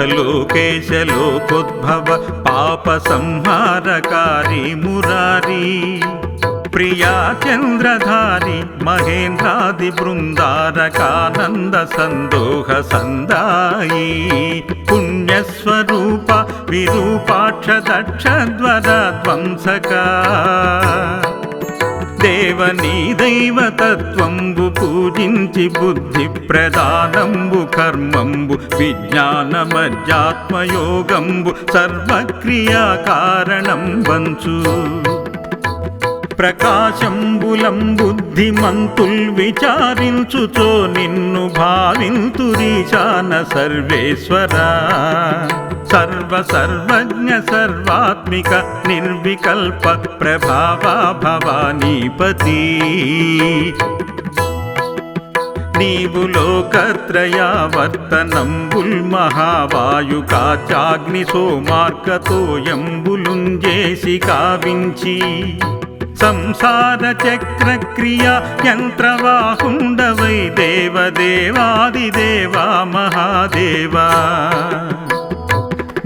శ్రీకంఠలోకేశ లోకోద్భవ పాప సంహారకారి మురారి ప్రియా చంద్రధారి మహేంద్రాది బృందారకానంద సందోహ సందాయి పుణ్యస్వరూప విరూపాక్ష దక్షద్వర ధ్వంసక దేవనీ దైవతత్వంబు పూజించి బుద్ధి ప్రదానంబు కర్మంబు విజ్ఞానమధ్యాత్మయోగంబు సర్వక్రియా కారణం వంచు ప్రకాశంబులం బుద్ధిమంతుల్ విచారించుచో నిన్ను భావింతురీశాన సర్వేశ్వర సర్వజ్ఞ సర్వాత్మిక నిర్వికల్ప ప్రభావా భవానీపతి నీవు లోకత్రయావర్తనంబుల్ మహావాయుకాచాగ్ని సోమార్కతోయంబులుంజేసి కావించి సంసార చక్రక్రియ యంత్రవాహుండవై దేవదేవాదిదేవా మహాదేవా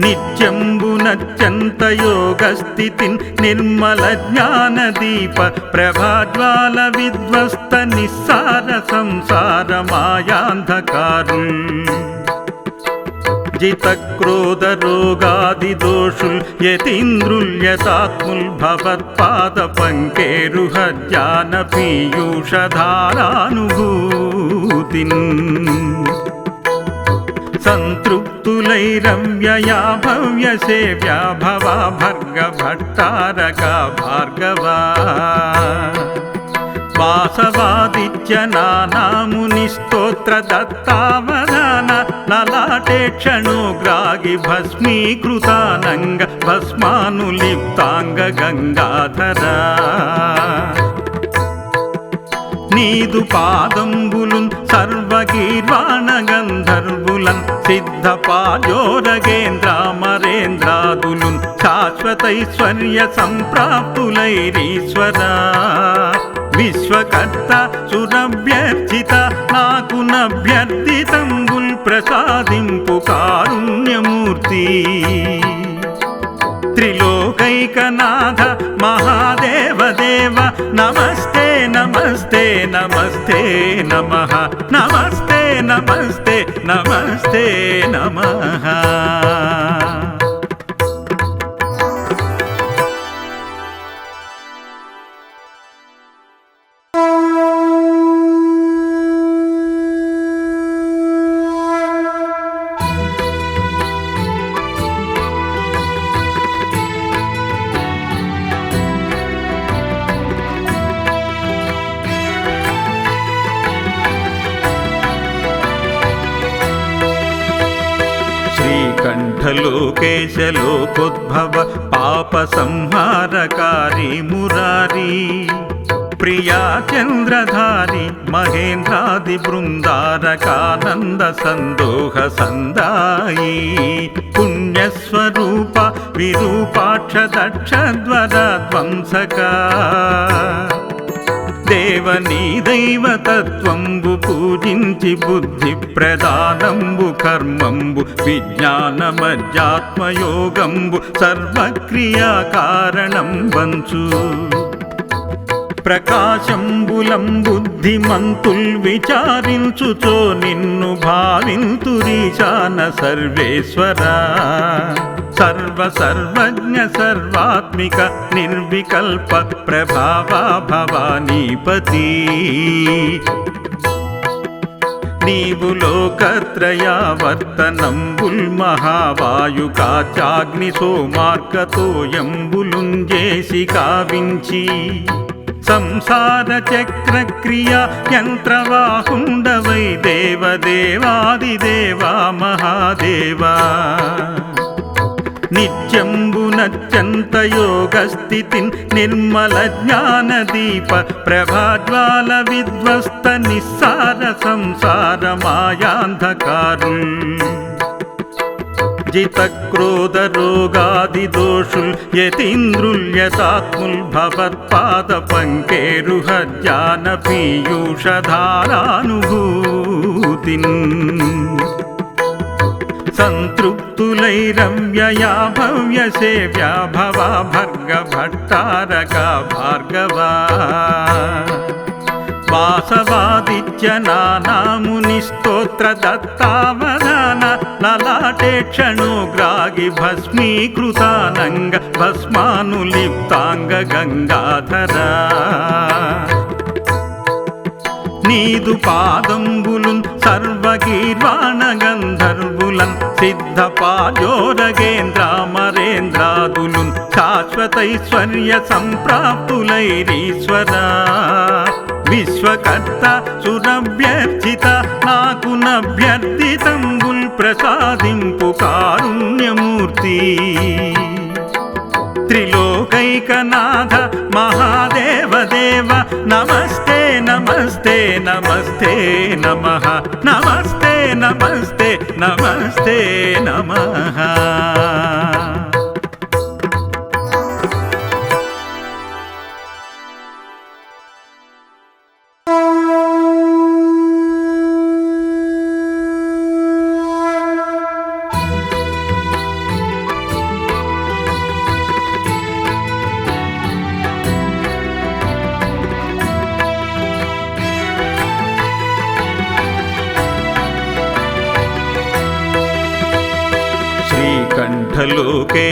నిత్యంబునత్యంత యోగస్థితిన్ నిర్మల జ్ఞానదీప ప్రభాజ్వాల విధ్వస్త నిస్సార సంసార మాయాంధకారుల్ జితక్రోధ రోగాది దోషుల్ యతీంద్రుల్యతాత్ముల్ భవత్పాద పంకేరుహ జ్ఞాన పీయూషధారానుభూతిన్ సంతృప్తులైరవ్యయా భవ్య సేవ్యా భవా భర్గ భట్టారక భార్గవా వాసవాదిత్య నానాముని స్తోత్ర దత్తావధాన లలాటే క్షణోగ్రాగి భస్మీకృతానంగ భస్మానులిప్తాంగ గంగాధర నీదు పాదంబులున్ సర్వగీర్వాణ గంధర్వులన్ సిద్ధపాజోరగేంద్రామరేంద్రాదులున్ శాశ్వతైశ్వర్య సంప్రాప్తులైరీశ్వర విశ్వకర్త సురభ్యర్చిత నాకు నభ్యర్థితంబుల్ ప్రసాదింపు కారుణ్యమూర్తి త్రిలోకైకనాథ మహాదేవదేవ నమస్తే నమస్తే నమస్తే నమః నమస్తే నమస్తే నమస్తే నమః శ్రీకంఠలోకేశ లోకోద్భవ పాప సంహారకారి మురారి ప్రియా చంద్రధారి మహేంద్రాది బృందారకానంద సందోహ సందాయి పుణ్యస్వరూప విరూపాక్ష దక్షద్వర ధ్వంసక దేవనీ దైవతత్వంబు పూజించి బుద్ధి ప్రదానంబు కర్మంబు విజ్ఞానమధ్యాత్మయోగంబు సర్వక్రియా కారణం వంచు ప్రకాశంబులం బుద్ధిమంతుల్ విచారించుచో నిన్ను భావింతురీశాన సర్వేశ్వర సర్వజ్ఞ సర్వాత్మిక నిర్వికల్ప ప్రభావా భవానీపతి నీవు లోకత్రయావర్తనంబుల్ మహావాయుకాచాగ్ని సోమార్కతోయంబులుంజేసి కావించి సంసార చక్రక్రియ యంత్రవాహుండవై దేవదేవాదిదేవా మహాదేవా నిత్యంబునత్యంత యోగస్థితిన్ నిర్మల జ్ఞానదీప ప్రభాజ్వాల విధ్వస్త నిస్సార సంసార మాయాంధకారుల్ జితక్రోధ రోగాది దోషుల్ యతీంద్రుల్యతాత్ముల్ భవత్పాద పంకేరుహ జ్ఞాన పీయూషధారానుభూతిన్ సంతృప్త సంతృప్తులైరవ్యయా భవ్య సేవ్యా భవా భర్గ భట్టారక భార్గవా వాసవాదిత్య నానాముని స్తోత్ర దత్తావదాన లలాటే క్షణోగ్రాగి భస్మీకృతానంగ భస్మానులిప్తాంగ గంగాధరా నీదు పాదంబులున్ సర్వగీర్వాణ గంధర్వులన్ సిద్ధపాజోరగేంద్రామరేంద్రాదులున్ శాశ్వతైశ్వర్య సంప్రాప్తులైరీశ్వరా విశ్వకర్త సురభ్యర్చిత నాకు నభ్యర్థితంబుల్ ప్రసాదింపు కారుణ్యమూర్తి త్రిలోకైకనాథ మహాదేవ దేవ నమస్తే నమస్తే నమస్తే నమః నమస్తే నమస్తే నమస్తే నమః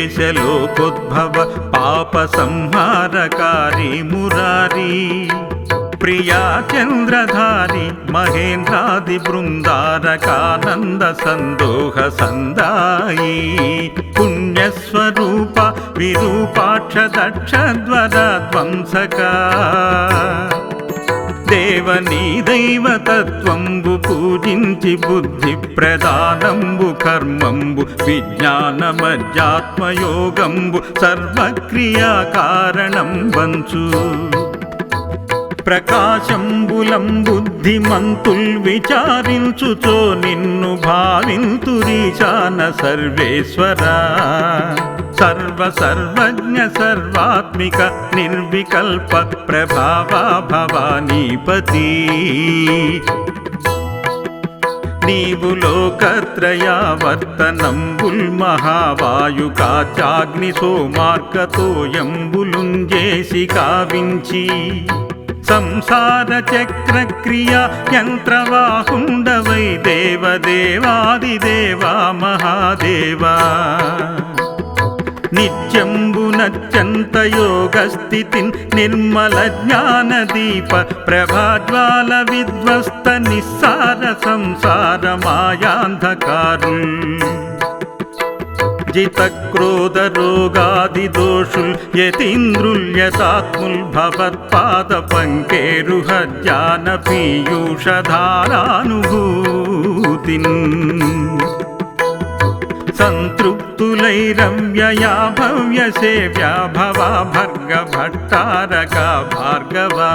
శ్రీకంఠలోకేశలోకోద్భవ పాప సంహారకారి మురారి ప్రియా చంద్రధారి మహేంద్రాది బృందారకానంద సందోహ సందాయి పుణ్యస్వరూప విరూపాక్ష దక్షధ్వర ధ్వంసక దేవనీ దైవతత్వంబు పూజించి బుద్ధి ప్రదానంబు కర్మంబు విజ్ఞానమధ్యాత్మయోగంబు సర్వక్రియా కారణం వంచు ప్రకాశంబులం బుద్ధిమంతుల్ విచారించుచో నిన్ను భావింతురీశాన సర్వేశ్వరా సర్వసర్వజ్ఞ సర్వాత్మిక నిర్వికల్ప ప్రభావా భవానీపతి నీవు లోకత్రయావర్తనంబుల్ మహావాయుకాచాగ్ని సోమార్కతోయంబులుంజేసి కావించి సంసార చక్ర క్రియా యంత్రవాహుండవై దేవదేవాదిదేవా మహాదేవా నిత్యంబునత్యంత యోగస్థితిన్ నిర్మల జ్ఞానదీప ప్రభాజ్వాల విధ్వస్త నిస్సార సంసార మాయాంధకారుల్ జిత క్రోధ రోగాది దోషుల్ యతీంద్రుల్యతాత్ముల్ భవత్పాద పంకేరుహ జ్ఞాన పీయూషధారానుభూతిన్ సంతృప్తులైరవ్యయా భవ్య సేవ్యా భవా భర్గ భట్టారక భార్గవా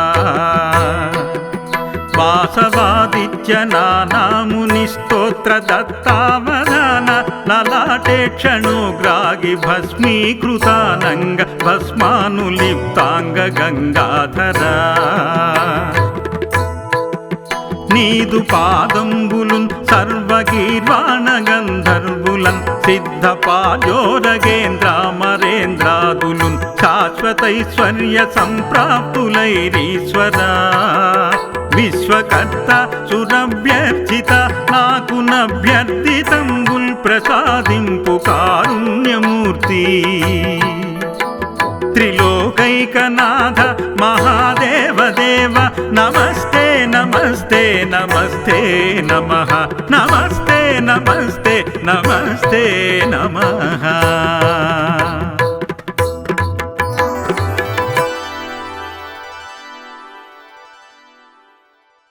వాసవాదిత్య నానాముని స్తోత్ర దత్తావదాన లలాటే క్షణోగ్రాగి భస్మీకృతానంగ భస్మానులిప్తాంగ గంగాధరా నీదు పాదంబులున్ సర్వగీర్వాణ గంధర్వులన్ సిద్ధపాజోరగేంద్రామరేంద్రాదులున్ శాశ్వతైశ్వర్య సంప్రాప్తులైరీశ్వరా విశ్వకర్త సురభ్యర్చిత నాకు నభ్యర్థితంబుల్ ప్రసాదింపు కారుణ్యమూర్తి త్రిలోకైకనాథ మహాదేవ దేవ నమస్తే నమస్తే నమస్తే నమః నమస్తే నమస్తే నమస్తే నమః